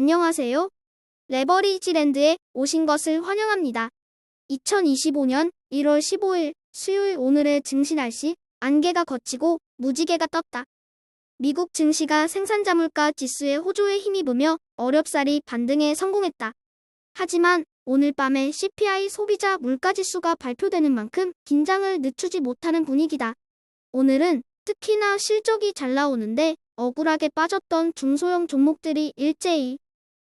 안녕하세요. 레버리지랜드에 오신 것을 환영합니다. 2025년 1월 15일 수요일 오늘의 증시 날씨, 안개가 걷히고 무지개가 떴다. 미국 증시가 생산자 물가 지수에 호조에 힘입으며 어렵사리 반등에 성공했다. 하지만 오늘 밤에 CPI 소비자 물가 지수가 발표되는 만큼 긴장을 늦추지 못하는 분위기다. 오늘은 특히나 실적이 잘 나오는데 억울하게 빠졌던 중소형 종목들이 일제히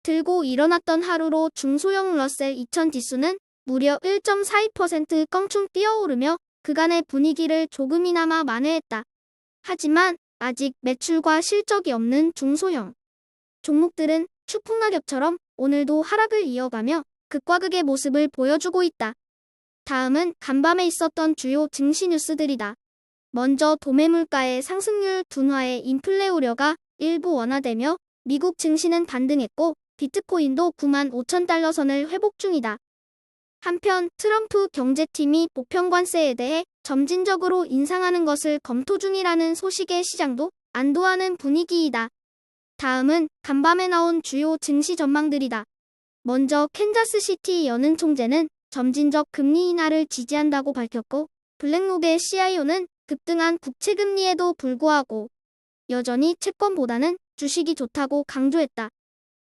들고 일어났던 하루로 중소형 러셀 2000 지수는 무려 1.42% 껑충 뛰어오르며 그간의 분위기를 조금이나마 만회했다. 하지만 아직 매출과 실적이 없는 중소형 종목들은 추풍낙엽처럼 오늘도 하락을 이어가며 극과 극의 모습을 보여주고 있다. 다음은 간밤에 있었던 주요 증시 뉴스들이다. 먼저 도매물가의 상승률 둔화에 인플레 우려가 일부 완화되며 미국 증시는 반등했고 비트코인도 95,000달러 선을 회복 중이다. 한편 트럼프 경제팀이 보편관세에 대해 점진적으로 인상하는 것을 검토 중이라는 소식에 시장도 안도하는 분위기이다. 다음은 간밤에 나온 주요 증시 전망들이다. 먼저 캔자스시티 연은 총재는 점진적 금리 인하를 지지한다고 밝혔고 블랙록의 CIO는 급등한 국채금리에도 불구하고 여전히 채권보다는 주식이 좋다고 강조했다.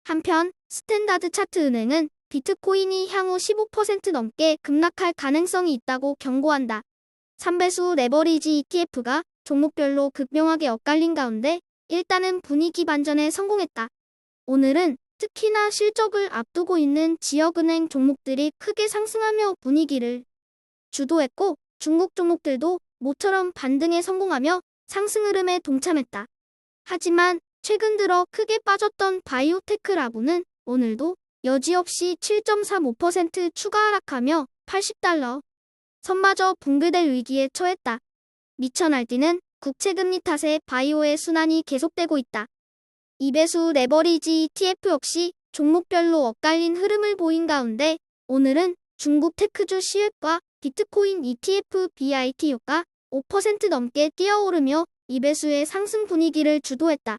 한편 스탠다드 차트 은행은 비트코인이 향후 15% 넘게 급락할 가능성이 있다고 경고한다. 3배수 레버리지 ETF가 종목별로 극명하게 엇갈린 가운데 일단은 분위기 반전에 성공했다. 오늘은 특히나 실적을 앞두고 있는 지역은행 종목들이 크게 상승하며 분위기를 주도했고 중국 종목들도 모처럼 반등에 성공하며 상승 흐름에 동참했다. 하지만 최근 들어 크게 빠졌던 바이오테크 라보는 오늘도 여지없이 7.35% 추가 하락하며 80달러 선마저 붕괴될 위기에 처했다. 미쳐 날뛰는 국채금리 탓에 바이오의 순환이 계속되고 있다. 2배수 레버리지 ETF 역시 종목별로 엇갈린 흐름을 보인 가운데 오늘은 중국 테크주 시웻과 비트코인 ETF BITU가 5% 넘게 뛰어오르며 2배수의 상승 분위기를 주도했다.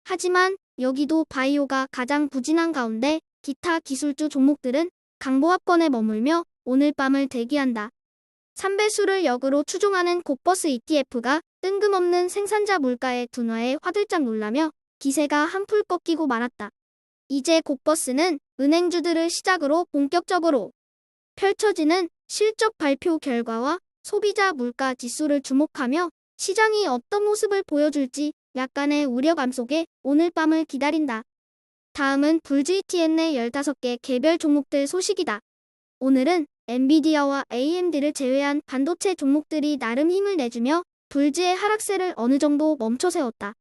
하지만 여기도 바이오가 가장 부진한 가운데 기타 기술주 종목들은 강보합권에 머물며 오늘 밤을 대기한다. 3배수를 역으로 추종하는 곡버스 ETF가 뜬금없는 생산자 물가의 둔화에 화들짝 놀라며 기세가 한풀 꺾이고 말았다. 이제 곡버스는 은행주들을 시작으로 본격적으로 펼쳐지는 실적 발표 결과와 소비자 물가 지수를 주목하며 시장이 어떤 모습을 보여줄지 약간의 우려감 속에 오늘 밤을 기다린다. 다음은 불GTN의 15개 개별 종목들 소식이다. 오늘은 엔비디아와 AMD를 제외한 반도체 종목들이 나름 힘을 내주며 불지의 하락세를 어느 정도 멈춰 세웠다.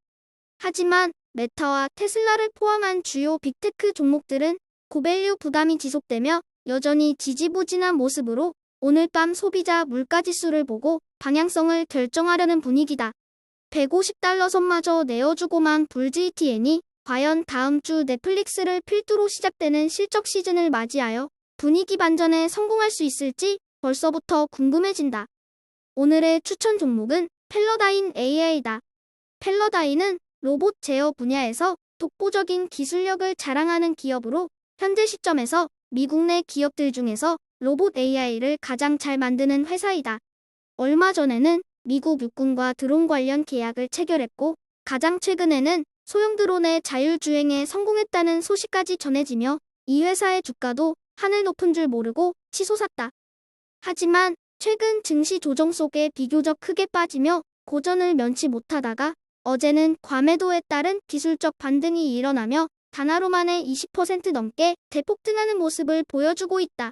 하지만 메타와 테슬라를 포함한 주요 빅테크 종목들은 고밸류 부담이 지속되며 여전히 지지부진한 모습으로 오늘 밤 소비자 물가지수를 보고 방향성을 결정하려는 분위기다. 150달러 선마저 내어주고만 불GTN이 과연 다음 주 넷플릭스를 필두로 시작되는 실적 시즌을 맞이하여 분위기 반전에 성공할 수 있을지 벌써부터 궁금해진다. 오늘의 추천 종목은 펠러다인 AI다. 펠러다인은 로봇 제어 분야에서 독보적인 기술력을 자랑하는 기업으로 현재 시점에서 미국 내 기업들 중에서 로봇 AI를 가장 잘 만드는 회사이다. 얼마 전에는 미국 육군과 드론 관련 계약을 체결했고 가장 최근에는 소형 드론의 자율주행에 성공했다는 소식까지 전해지며 이 회사의 주가도 하늘 높은 줄 모르고 치솟았다. 하지만 최근 증시 조정 속에 비교적 크게 빠지며 고전을 면치 못하다가 어제는 과매도에 따른 기술적 반등이 일어나며 단 하루 만에 20% 넘게 대폭등하는 모습을 보여주고 있다.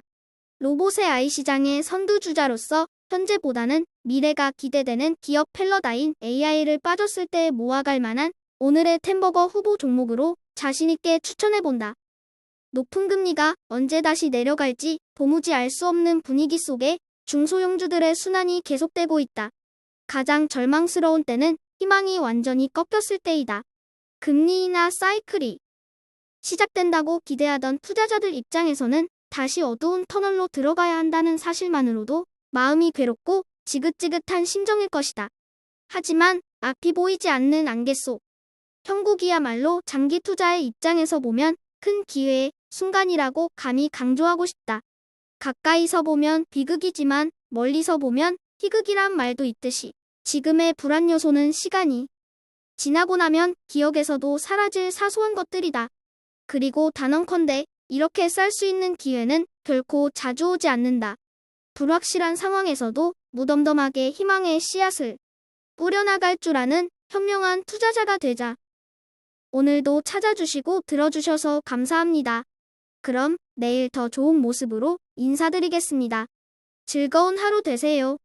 로봇의 AI 시장의 선두주자로서 현재보다는 미래가 기대되는 기업 펠러다인 AI를 빠졌을 때 모아갈 만한 오늘의 템버거 후보 종목으로 자신있게 추천해본다. 높은 금리가 언제 다시 내려갈지 도무지 알 수 없는 분위기 속에 중소형주들의 순환이 계속되고 있다. 가장 절망스러운 때는 희망이 완전히 꺾였을 때이다. 금리 인하 사이클이 시작된다고 기대하던 투자자들 입장에서는 다시 어두운 터널로 들어가야 한다는 사실만으로도 마음이 괴롭고 지긋지긋한 심정일 것이다. 하지만 앞이 보이지 않는 안개 속 형국이야말로 장기 투자의 입장에서 보면 큰 기회의 순간이라고 감히 강조하고 싶다. 가까이서 보면 비극이지만 멀리서 보면 희극이란 말도 있듯이 지금의 불안 요소는 시간이 지나고 나면 기억에서도 사라질 사소한 것들이다. 그리고 단언컨대 이렇게 쌀 수 있는 기회는 결코 자주 오지 않는다. 불확실한 상황에서도 무덤덤하게 희망의 씨앗을 뿌려나갈 줄 아는 현명한 투자자가 되자. 오늘도 찾아주시고 들어주셔서 감사합니다. 그럼 내일 더 좋은 모습으로 인사드리겠습니다. 즐거운 하루 되세요.